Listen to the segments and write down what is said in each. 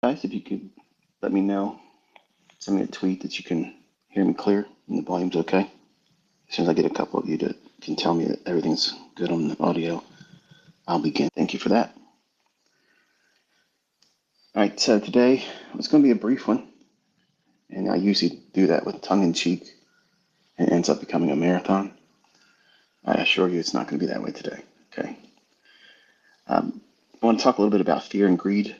Guys, if you could let me know, send me a tweet that you can hear me clear and the volume's okay. As soon as I get a couple of you that can tell me that everything's good on the audio, I'll begin. Thank you for that. All right, so today it's going to be a brief one, and I usually do that with tongue in cheek, and it ends up becoming a marathon. I assure you it's not going to be that way today, okay? I want to talk a little bit about fear and greed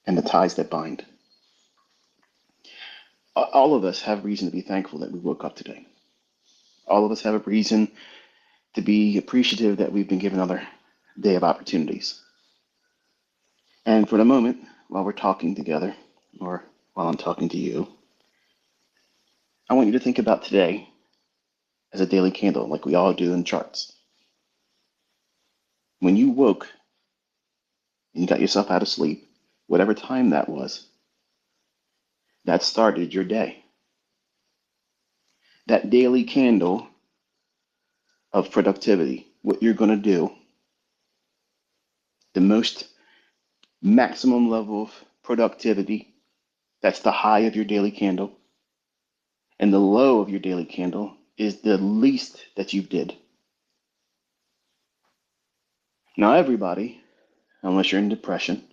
and the ties that bind. All of us have reason to be thankful that we woke up today. All of us have a reason to be appreciative that we've been given another day of opportunities. And for the moment, while we're talking together, or while I'm talking to you, I want you to think about today as a daily candle, like we all do in charts. When you woke and you got yourself out of sleep, whatever time that was, that started your day. That daily candle of productivity, what you're going to do, the most maximum level of productivity, that's the high of your daily candle. And the low of your daily candle is the least that you did. Now, everybody, unless you're in depression,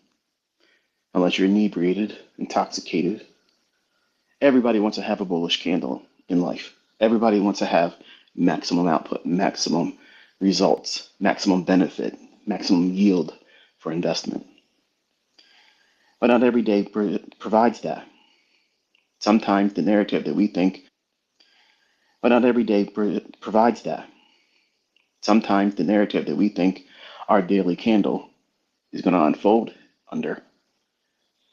unless you're inebriated, intoxicated, everybody wants to have a bullish candle in life. Everybody wants to have maximum output, maximum results, maximum benefit, maximum yield for investment. But not every day provides that. Sometimes the narrative that we think, but not every day provides that. Sometimes the narrative that we think our daily candle is going to unfold under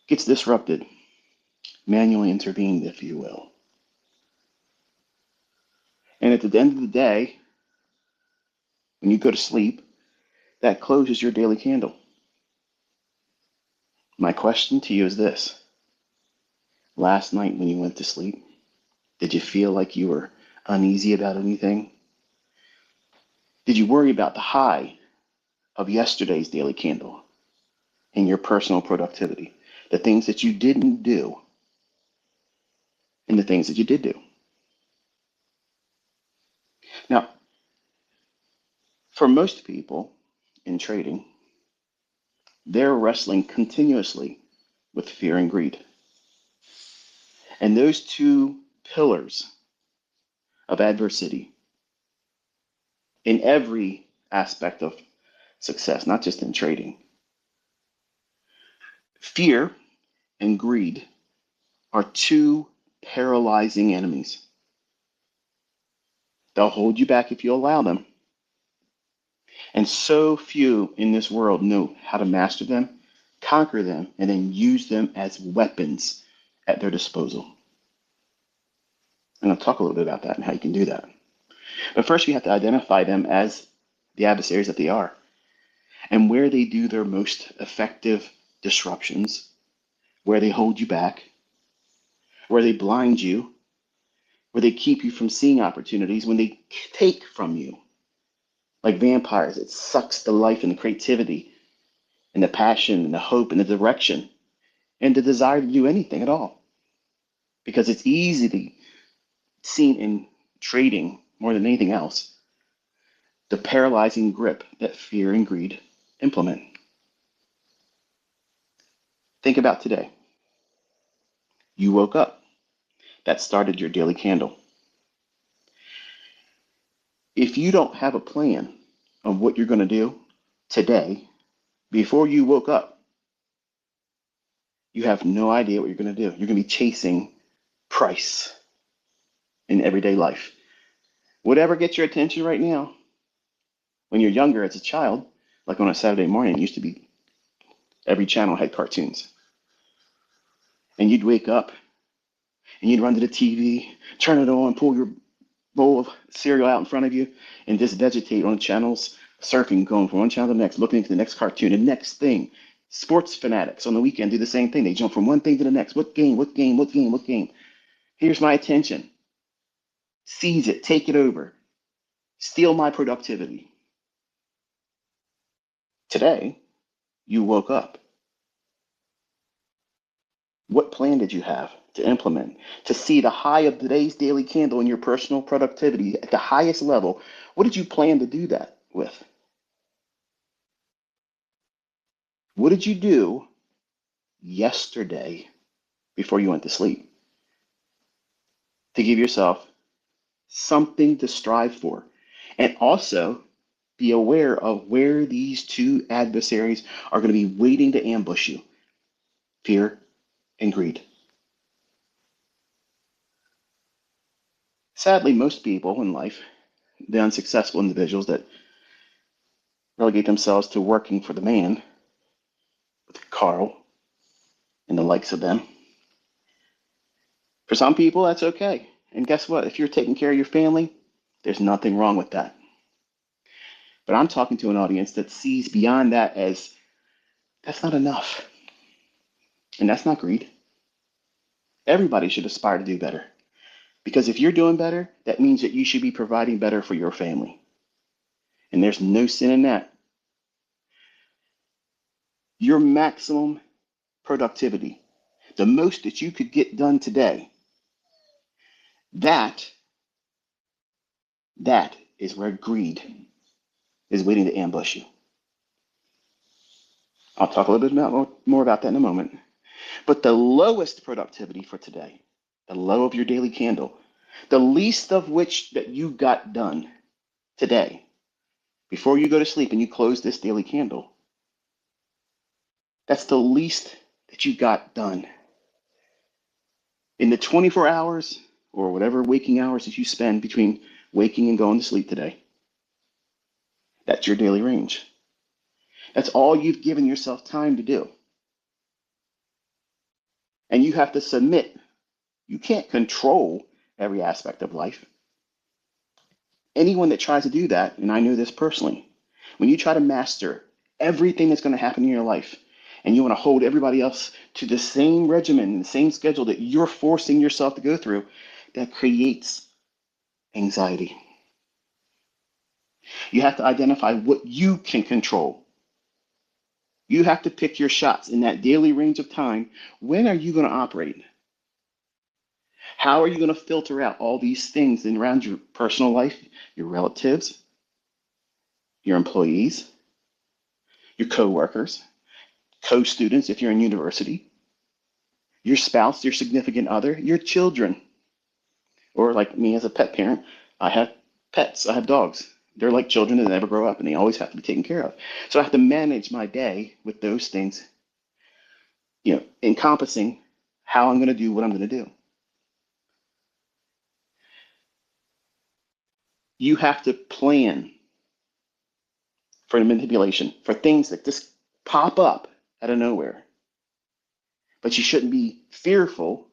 gets disrupted, manually intervened, if you will. And at the end of the day, when you go to sleep, that closes your daily candle. My question to you is this. Last night when you went to sleep, did you feel like you were uneasy about anything? Did you worry about the high of yesterday's daily candle in your personal productivity? The things that you didn't do and the things that you did do? Now, for most people in trading, they're wrestling continuously with fear and greed. And those two pillars of adversity in every aspect of success, not just in trading, fear and greed are two paralyzing enemies. They'll hold you back if you allow them. And so few in this world know how to master them, conquer them, and then use them as weapons at their disposal. I'm going to talk a little bit about that and how you can do that. But first, you have to identify them as the adversaries that they are and where they do their most effective disruptions, where they hold you back, where they blind you, where they keep you from seeing opportunities, when they take from you. Like vampires, it sucks the life and the creativity and the passion and the hope and the direction and the desire to do anything at all. Because it's easily seen in trading more than anything else, the paralyzing grip that fear and greed implement. Think about today. You woke up. That started your daily candle. If you don't have a plan of what you're going to do today, before you woke up, you have no idea what you're going to do. You're going to be chasing price in everyday life. Whatever gets your attention right now, when you're younger as a child, like on a Saturday morning, it used to be every channel had cartoons. And you'd wake up and you'd run to the TV, turn it on, pull your bowl of cereal out in front of you, and just vegetate on channels, surfing, going from one channel to the next, looking into the next cartoon, the next thing. Sports fanatics on the weekend do the same thing. They jump from one thing to the next. What game? What game? What game? What game? Here's my attention. Seize it. Take it over. Steal my productivity. Today, you woke up. What plan did you have to implement to see the high of today's daily candle in your personal productivity at the highest level? What did you plan to do that with? What did you do yesterday before you went to sleep to give yourself something to strive for? And also be aware of where these two adversaries are going to be waiting to ambush you: fear and greed. Sadly, most people in life, the unsuccessful individuals that relegate themselves to working for the man, with Carl and the likes of them, for some people, that's okay. And guess what? If you're taking care of your family, there's nothing wrong with that. But I'm talking to an audience that sees beyond that as that's not enough. And that's not greed. Everybody should aspire to do better. Because if you're doing better, that means that you should be providing better for your family. And there's no sin in that. Your maximum productivity, the most that you could get done today, that is where greed is waiting to ambush you. I'll talk a little bit more about that in a moment. But the lowest productivity for today, the low of your daily candle, the least of which that you got done today, before you go to sleep and you close this daily candle, that's the least that you got done. In the 24 hours or whatever waking hours that you spend between waking and going to sleep today, that's your daily range. That's all you've given yourself time to do. And you have to submit. You can't control every aspect of life. Anyone that tries to do that, and I know this personally, when you try to master everything that's going to happen in your life, and you want to hold everybody else to the same regimen, the same schedule that you're forcing yourself to go through, that creates anxiety. You have to identify what you can control. You have to pick your shots in that daily range of time. When are you going to operate? How are you going to filter out all these things around your personal life, your relatives, your employees, your coworkers, co-students if you're in university, your spouse, your significant other, your children, or like me as a pet parent, I have pets, I have dogs. They're like children that never grow up and they always have to be taken care of. So I have to manage my day with those things, encompassing how I'm going to do what I'm going to do. You have to plan for manipulation, for things that just pop up out of nowhere. But you shouldn't be fearful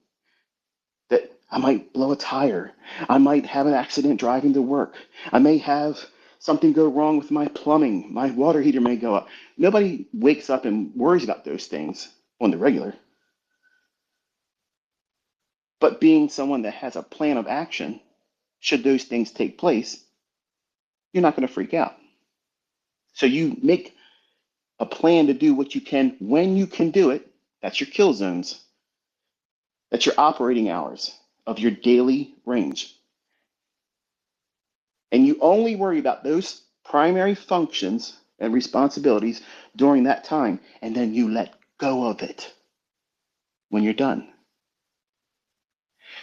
that I might blow a tire. I might have an accident driving to work. I may have something go wrong with my plumbing. My water heater may go up. Nobody wakes up and worries about those things on the regular. But being someone that has a plan of action, should those things take place, you're not going to freak out. So you make a plan to do what you can when you can do it. That's your kill zones. That's your operating hours of your daily range. And you only worry about those primary functions and responsibilities during that time, and then you let go of it when you're done.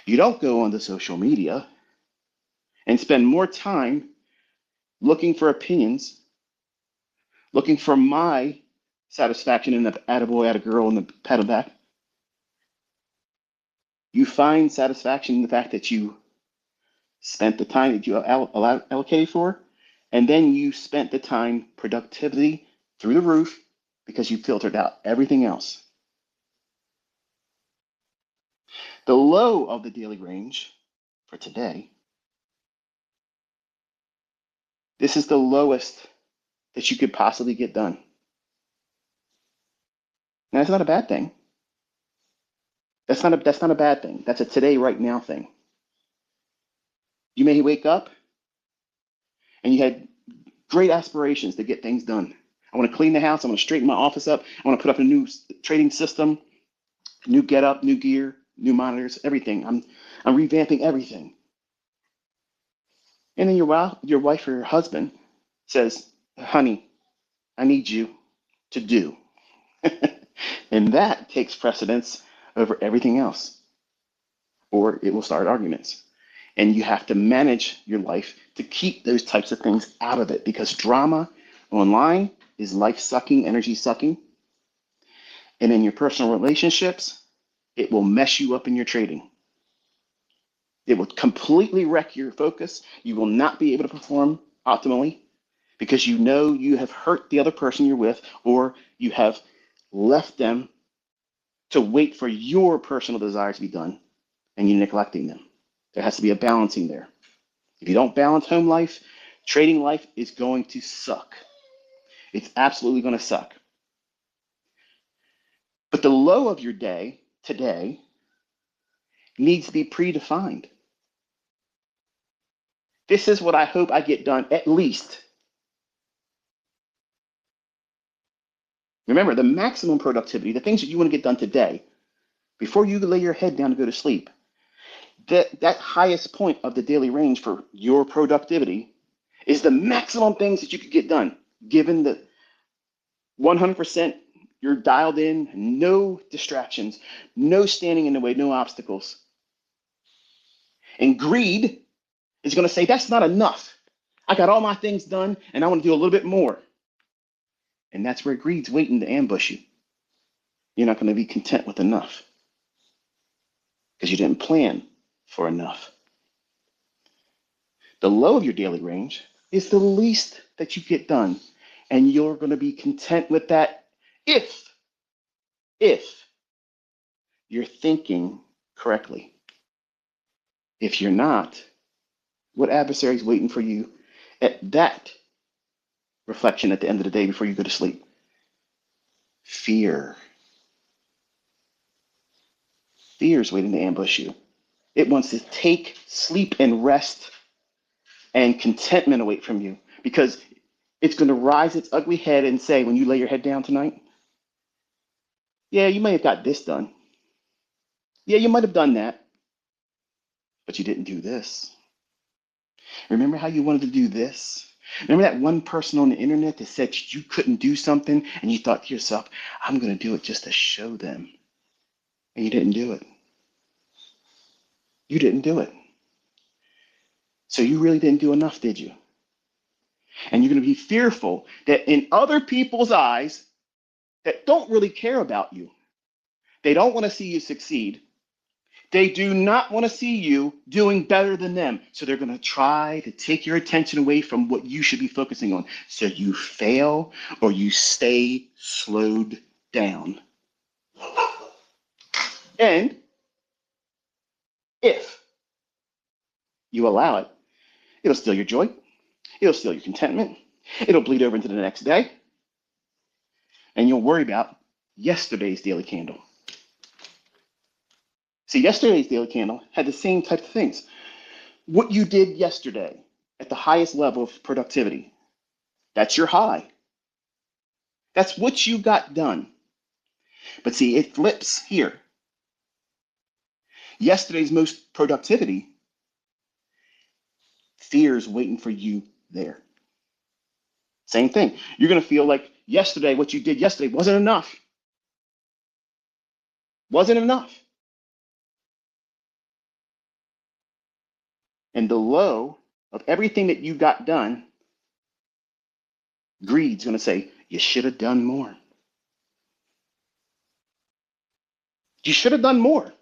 You don't go onto social media and spend more time looking for opinions, looking for my satisfaction in the attaboy, attagirl, and the pat on the back. You find satisfaction in the fact that you spent the time that you allocated for, and then you spent the time productivity through the roof because you filtered out everything else. The low of the daily range for today, this is the lowest that you could possibly get done. Now, that's not a bad thing. That's not a bad thing. That's a today, right now thing. You may wake up and you had great aspirations to get things done. I want to clean the house. I want to straighten my office up. I want to put up a new trading system. New getup, new gear, new monitors, everything. I'm revamping everything. And then your wife or your husband says, honey, I need you to do. And that takes precedence over everything else, or it will start arguments. And you have to manage your life to keep those types of things out of it, because drama online is life sucking, energy sucking. And in your personal relationships, it will mess you up in your trading. It will completely wreck your focus. You will not be able to perform optimally because you know you have hurt the other person you're with, or you have left them to wait for your personal desire to be done and you're neglecting them. There has to be a balancing there. If you don't balance home life, trading life is going to suck. It's absolutely going to suck. But the low of your day today needs to be predefined. This is what I hope I get done at least. Remember, the maximum productivity, the things that you want to get done today, before you lay your head down to go to sleep, that highest point of the daily range for your productivity is the maximum things that you could get done, given the 100% you're dialed in, no distractions, no standing in the way, no obstacles. And greed is going to say, that's not enough. I got all my things done and I want to do a little bit more. And that's where greed's waiting to ambush you. You're not going to be content with enough because you didn't plan for enough. The low of your daily range is the least that you get done. And you're going to be content with that if you're thinking correctly. If you're not, what adversary is waiting for you at that reflection at the end of the day before you go to sleep? Fear. Fear is waiting to ambush you. It wants to take sleep and rest and contentment away from you, because it's going to rise its ugly head and say, when you lay your head down tonight, yeah, you may have got this done. Yeah, you might have done that, but you didn't do this. Remember how you wanted to do this? Remember that one person on the internet that said you couldn't do something and you thought to yourself, I'm going to do it just to show them. And you didn't do it. You didn't do it. So you really didn't do enough, did you? And you're going to be fearful that in other people's eyes that don't really care about you, they don't want to see you succeed. They do not want to see you doing better than them. So they're going to try to take your attention away from what you should be focusing on. So you fail or you stay slowed down. And if you allow it, it'll steal your joy. It'll steal your contentment. It'll bleed over into the next day. And you'll worry about yesterday's daily candle. See, yesterday's daily candle had the same type of things. What you did yesterday at the highest level of productivity, that's your high. That's what you got done. But see, it flips here. Yesterday's most productivity, fear is waiting for you there. Same thing. You're going to feel like yesterday, what you did yesterday wasn't enough. Wasn't enough. And the low of everything that you got done, greed's going to say, you should have done more. You should have done more.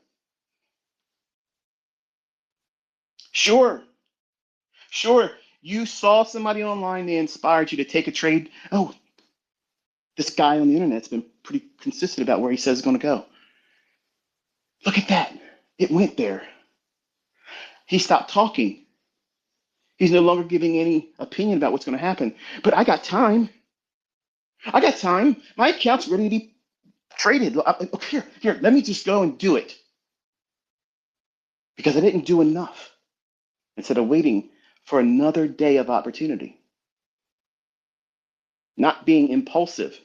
Sure, you saw somebody online, they inspired you to take a trade. Oh, this guy on the internet's been pretty consistent about where he says it's going to go. Look at that. It went there. He stopped talking. He's no longer giving any opinion about what's going to happen. But I got time. My account's ready to be traded. Here, let me just go and do it. Because I didn't do enough. Instead of waiting for another day of opportunity. Not being impulsive.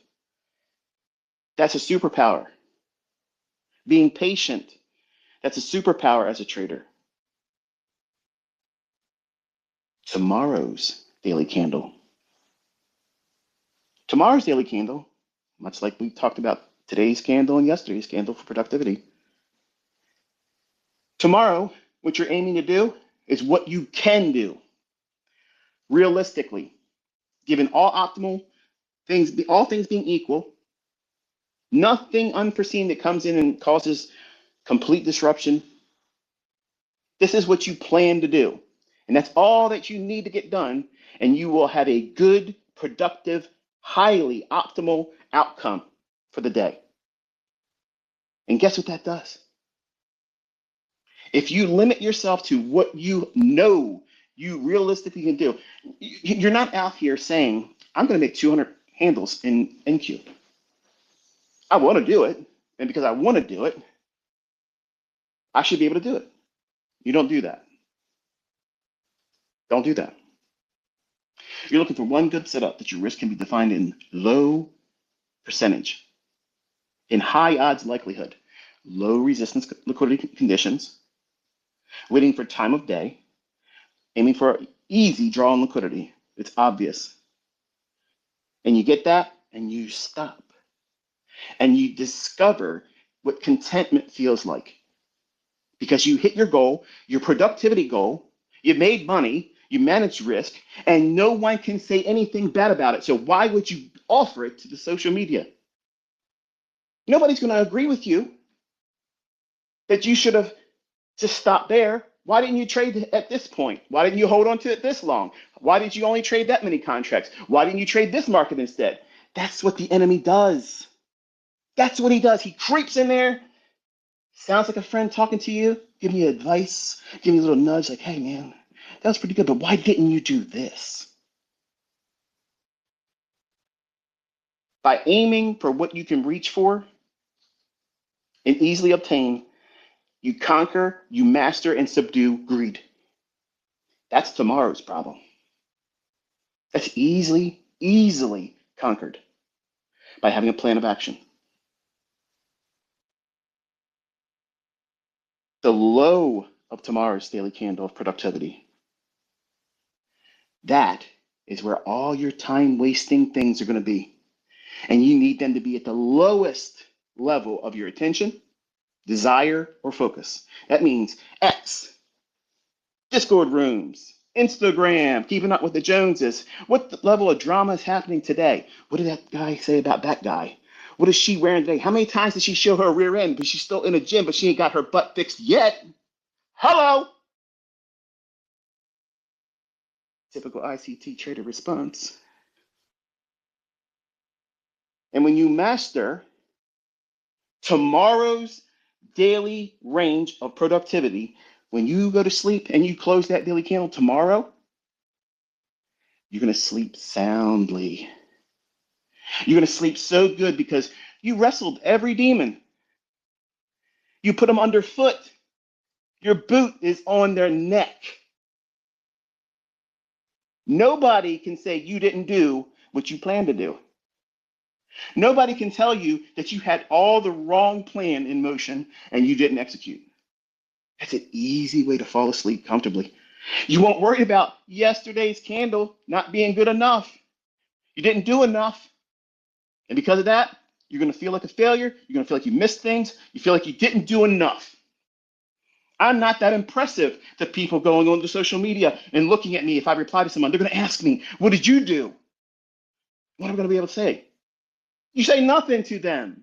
That's a superpower. being patient. That's a superpower as a trader. Tomorrow's daily candle. Tomorrow's daily candle, much like we talked about today's candle and yesterday's candle for productivity. Tomorrow, what you're aiming to do is what you can do. Realistically, given all optimal things, all things being equal, nothing unforeseen that comes in and causes complete disruption. This is what you plan to do. And that's all that you need to get done. And you will have a good, productive, highly optimal outcome for the day. And guess what that does? If you limit yourself to what you know you realistically can do, you're not out here saying, I'm going to make 200 handles in NQ. I want to do it. And because I want to do it, I should be able to do it. You don't do that. Don't do that. You're looking for one good setup that your risk can be defined in low percentage, in high odds likelihood, low resistance liquidity conditions, waiting for time of day, aiming for easy draw on liquidity. It's obvious. And you get that and you stop. And you discover what contentment feels like. Because you hit your goal, your productivity goal, you made money, you managed risk, and no one can say anything bad about it. So why would you offer it to the social media? Nobody's going to agree with you that you should have just stopped there. Why didn't you trade at this point? Why didn't you hold on to it this long? Why did you only trade that many contracts? Why didn't you trade this market instead? That's what the enemy does. That's what he does. He creeps in there, sounds like a friend talking to you, giving you advice, giving you a little nudge like, hey, man, that was pretty good, but why didn't you do this? By aiming for what you can reach for and easily obtain, you conquer, you master, and subdue greed. That's tomorrow's problem. That's easily conquered by having a plan of action. The low of tomorrow's daily candle of productivity. That is where all your time wasting things are going to be. And you need them to be at the lowest level of your attention, desire, or focus. That means X, Discord rooms, Instagram, keeping up with the Joneses. What level of drama is happening today? What did that guy say about that guy? What is she wearing today? How many times did she show her rear end? But she's still in a gym, but she ain't got her butt fixed yet. Hello. Typical ICT trader response. And when you master tomorrow's daily range of productivity, when you go to sleep and you close that daily candle tomorrow, you're going to sleep soundly. You're going to sleep so good because you wrestled every demon. You put them underfoot. Your boot is on their neck. Nobody can say you didn't do what you planned to do. Nobody can tell you that you had all the wrong plan in motion and you didn't execute. That's an easy way to fall asleep comfortably. You won't worry about yesterday's candle not being good enough. You didn't do enough. And because of that, you're going to feel like a failure. You're going to feel like you missed things. You feel like you didn't do enough. I'm not that impressive to people going on to social media and looking at me. If I reply to someone, they're going to ask me, what did you do? What am I going to be able to say? You say nothing to them.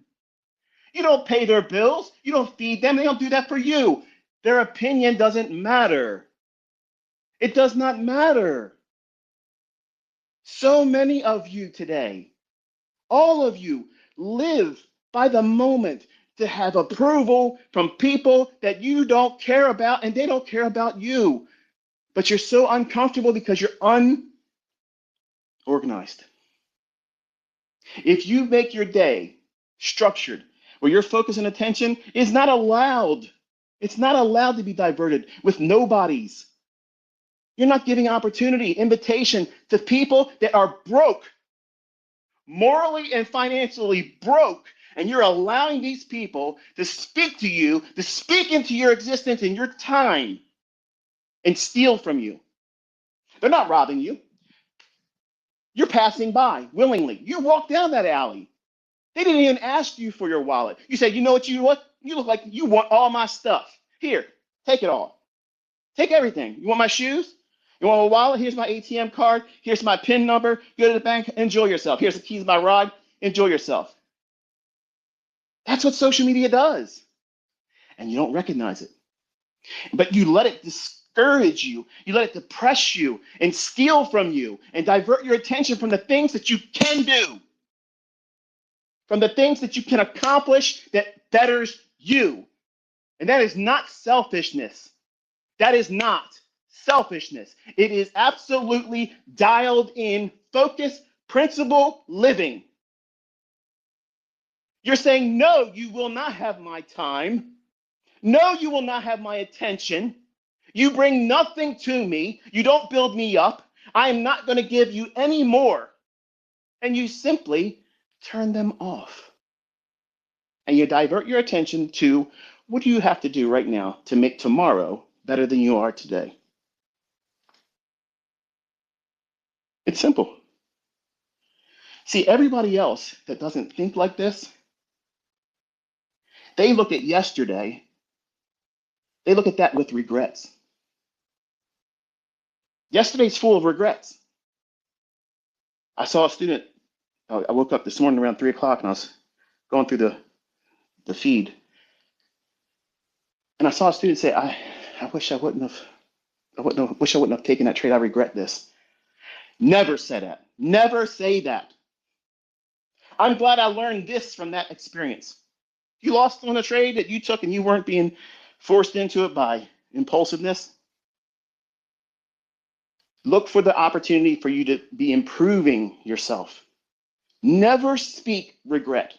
You don't pay their bills. You don't feed them. They don't do that for you. Their opinion doesn't matter. It does not matter. So many of you today, all of you, live by the moment to have approval from people that you don't care about and they don't care about you. But you're so uncomfortable because you're unorganized. If you make your day structured where your focus and attention is not allowed, it's not allowed to be diverted with nobodies. You're not giving opportunity, invitation to people that are broke, morally and financially broke, And you're allowing these people to speak to you, to speak into your existence and your time and steal from you. They're not robbing you. You're passing by willingly. You walk down that alley. They didn't even ask you for your wallet. You said, you know what you want? You look like you want all my stuff. Here, take it all. Take everything. You want my shoes? You want my wallet? Here's my ATM card. Here's my PIN number. Go to the bank. Enjoy yourself. Here's the keys to my ride. Enjoy yourself. That's what social media does. And you don't recognize it. But you let it discourage you. You let it depress you and steal from you and divert your attention from the things that you can do, from the things that you can accomplish that betters you. And that is not selfishness. That is not selfishness. It is absolutely dialed in, focus, principle living. You're saying, no, you will not have my time. No, you will not have my attention. You bring nothing to me. You don't build me up. I am not going to give you any more. And you simply turn them off. And you divert your attention to what do you have to do right now to make tomorrow better than you are today? It's simple. See, everybody else that doesn't think like this, they look at yesterday, they look at that with regrets. Yesterday's full of regrets. I saw a student, I woke up this morning around 3 o'clock and I was going through the feed. And I saw a student say, I wish I wouldn't have taken that trade. I regret this. Never say that. Never say that. I'm glad I learned this from that experience. You lost on a trade that you took and you weren't being forced into it by impulsiveness. Look for the opportunity for you to be improving yourself. Never speak regret.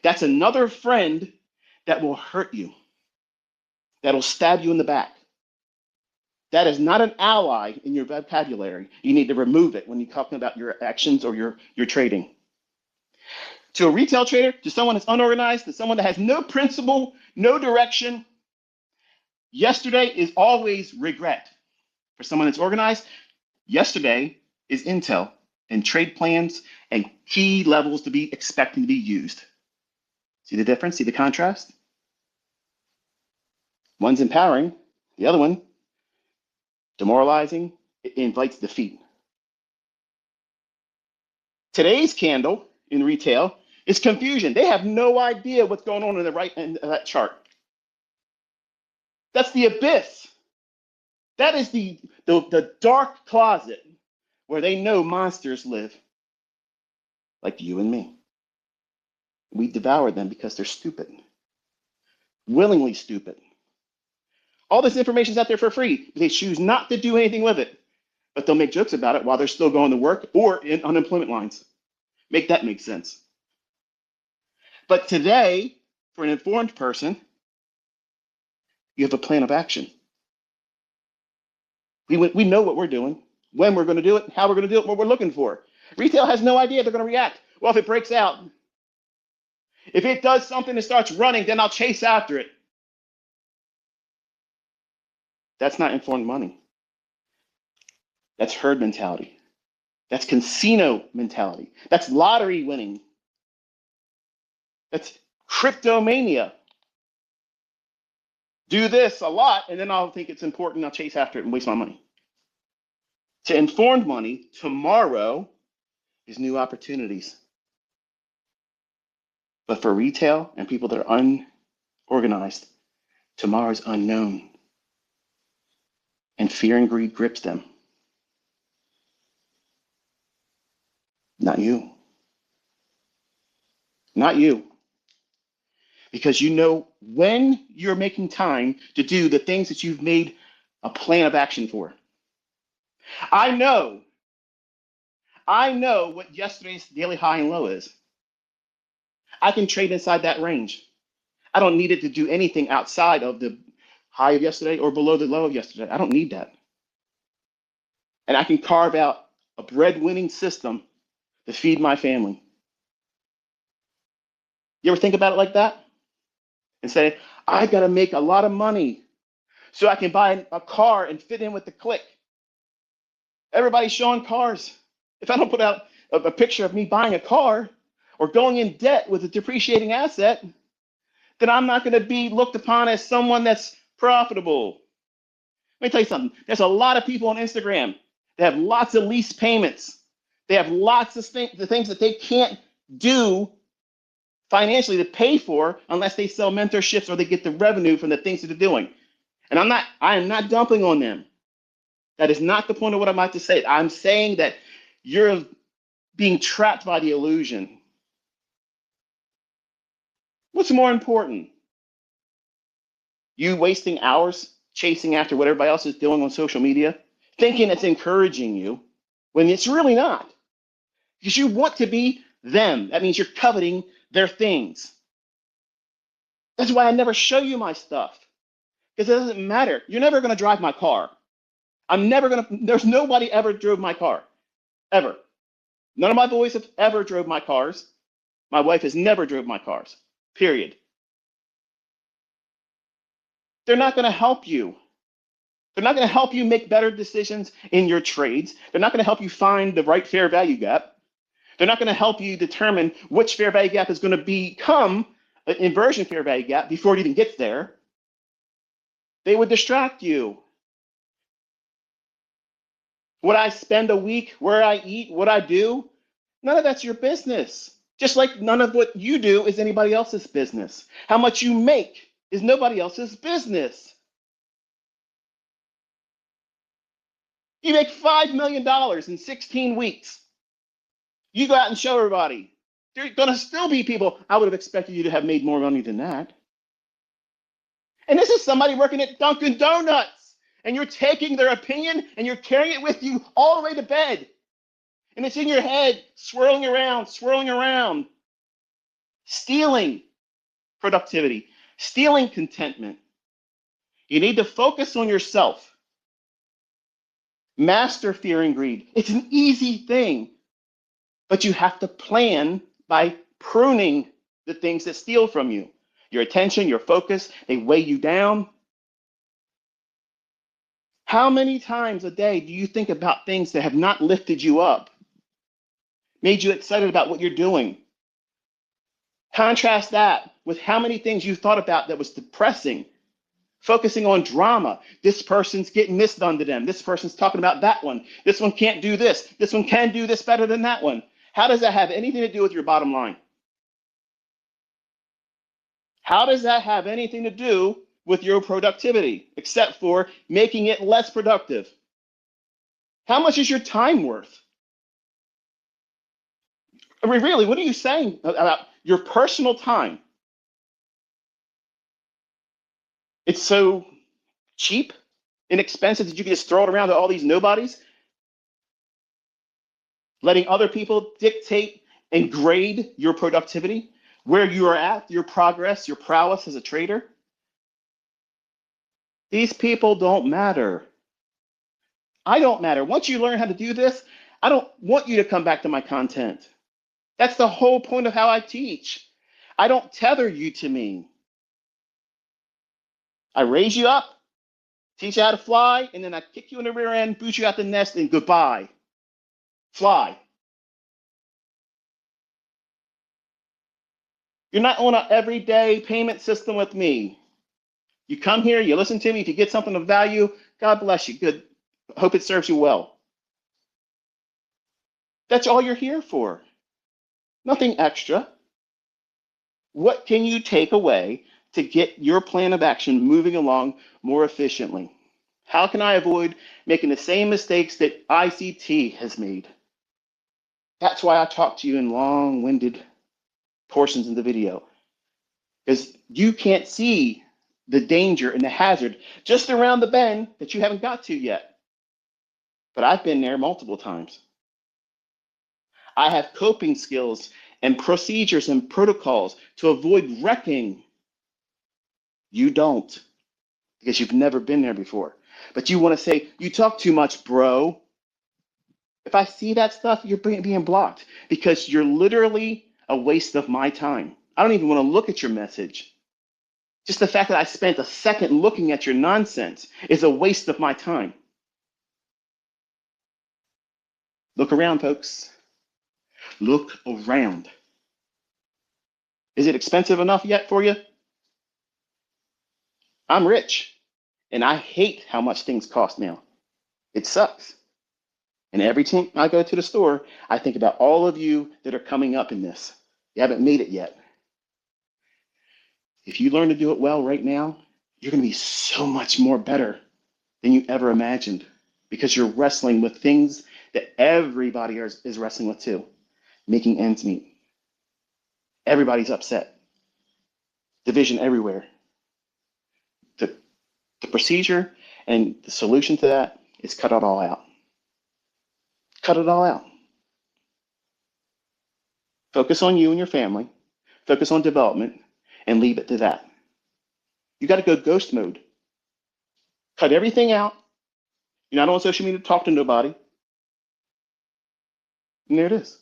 That's another friend that will hurt you, that'll stab you in the back. That is not an ally in your vocabulary. You need to remove it when you're talking about your actions or your trading. To a retail trader, to someone that's unorganized, to someone that has no principle, no direction, yesterday is always regret. For someone that's organized, yesterday is intel and trade plans and key levels to be expecting to be used. See the difference? See the contrast? One's empowering, the other one demoralizing. It invites defeat. Today's candle in retail is confusion. They have no idea what's going on in the right end of that chart. That's the abyss. That is the dark closet where they know monsters live, like you and me. We devour them because they're stupid, willingly stupid. All this information is out there for free. They choose not to do anything with it, but they'll make jokes about it while they're still going to work or in unemployment lines. Make that make sense. But today, for an informed person, you have a plan of action. We know what we're doing, when we're going to do it, how we're going to do it, what we're looking for. Retail has no idea they're going to react. Well, if it breaks out, if it does something and starts running, then I'll chase after it. That's not informed money. That's herd mentality. That's casino mentality. That's lottery winning. That's cryptomania. Do this a lot, and then I'll think it's important. I'll chase after it and waste my money. To informed money, tomorrow is new opportunities. But for retail and people that are unorganized, tomorrow is unknown. And fear and greed grips them. Not you. Not you. Because you know when you're making time to do the things that you've made a plan of action for. I know what yesterday's daily high and low is. I can trade inside that range. I don't need it to do anything outside of the high of yesterday or below the low of yesterday. I don't need that. And I can carve out a breadwinning system to feed my family. You ever think about it like that? And say, I got to make a lot of money so I can buy a car and fit in with the clique. Everybody's showing cars. If I don't put out a picture of me buying a car or going in debt with a depreciating asset, then I'm not going to be looked upon as someone that's profitable. Let me tell you something. There's a lot of people on Instagram that have lots of lease payments. They have lots of the things that they can't do financially to pay for unless they sell mentorships or they get the revenue from the things that they're doing. And I am not dumping on them. That is not the point of what I'm about to say. I'm saying that you're being trapped by the illusion. What's more important? You wasting hours chasing after what everybody else is doing on social media, thinking it's encouraging you, when it's really not. Because you want to be them. That means you're coveting their things. That's why I never show you my stuff. Because it doesn't matter. You're never going to drive my car. There's nobody ever drove my car. Ever. None of my boys have ever drove my cars. My wife has never drove my cars. Period. They're not going to help you. They're not going to help you make better decisions in your trades. They're not going to help you find the right fair value gap. They're not going to help you determine which fair value gap is going to become an inversion fair value gap before it even gets there. They would distract you. What I spend a week, where I eat, what I do, none of that's your business. Just like none of what you do is anybody else's business. How much you make is nobody else's business. You make $5 million in 16 weeks. You go out and show everybody. There are going to still be people, I would have expected you to have made more money than that. And this is somebody working at Dunkin' Donuts. And you're taking their opinion and you're carrying it with you all the way to bed. And it's in your head, swirling around, stealing productivity, stealing contentment. You need to focus on yourself. Master fear and greed. It's an easy thing, but you have to plan by pruning the things that steal from you. Your attention, your focus, they weigh you down. How many times a day do you think about things that have not lifted you up, made you excited about what you're doing? Contrast that with how many things you thought about that was depressing, focusing on drama. This person's getting this done to them. This person's talking about that one. This one can't do this. This one can do this better than that one. How does that have anything to do with your bottom line? How does that have anything to do with your productivity, except for making it less productive? How much is your time worth? I mean, really, what are you saying about your personal time? It's so cheap, inexpensive that you can just throw it around to all these nobodies, letting other people dictate and grade your productivity, where you are at, your progress, your prowess as a trader. These people don't matter. I don't matter. Once you learn how to do this, I don't want you to come back to my content. That's the whole point of how I teach. I don't tether you to me. I raise you up, teach you how to fly, and then I kick you in the rear end, boot you out the nest, and goodbye. Fly. You're not on an everyday payment system with me. You come here, you listen to me. If you get something of value, God bless you. Good. Hope it serves you well. That's all you're here for. Nothing extra. What can you take away to get your plan of action moving along more efficiently? How can I avoid making the same mistakes that ICT has made? That's why I talk to you in long-winded portions of the video, because you can't see the danger and the hazard just around the bend that you haven't got to yet. But I've been there multiple times. I have coping skills and procedures and protocols to avoid wrecking. You don't, because you've never been there before. But you want to say, you talk too much, bro. If I see that stuff, you're being blocked because you're literally a waste of my time. I don't even want to look at your message. Just the fact that I spent a second looking at your nonsense is a waste of my time. Look around, folks. Look around. Is it expensive enough yet for you? I'm rich, and I hate how much things cost now. It sucks. And every time I go to the store, I think about all of you that are coming up in this. You haven't made it yet. If you learn to do it well right now, you're going to be so much more better than you ever imagined because you're wrestling with things that everybody is wrestling with too, making ends meet. Everybody's upset. Division everywhere. The procedure and the solution to that is cut it all out. Cut it all out. Focus on you and your family. Focus on development and leave it to that. You got to go ghost mode. Cut everything out. You're not on social media to talk to nobody. And there it is.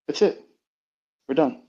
That's it. We're done.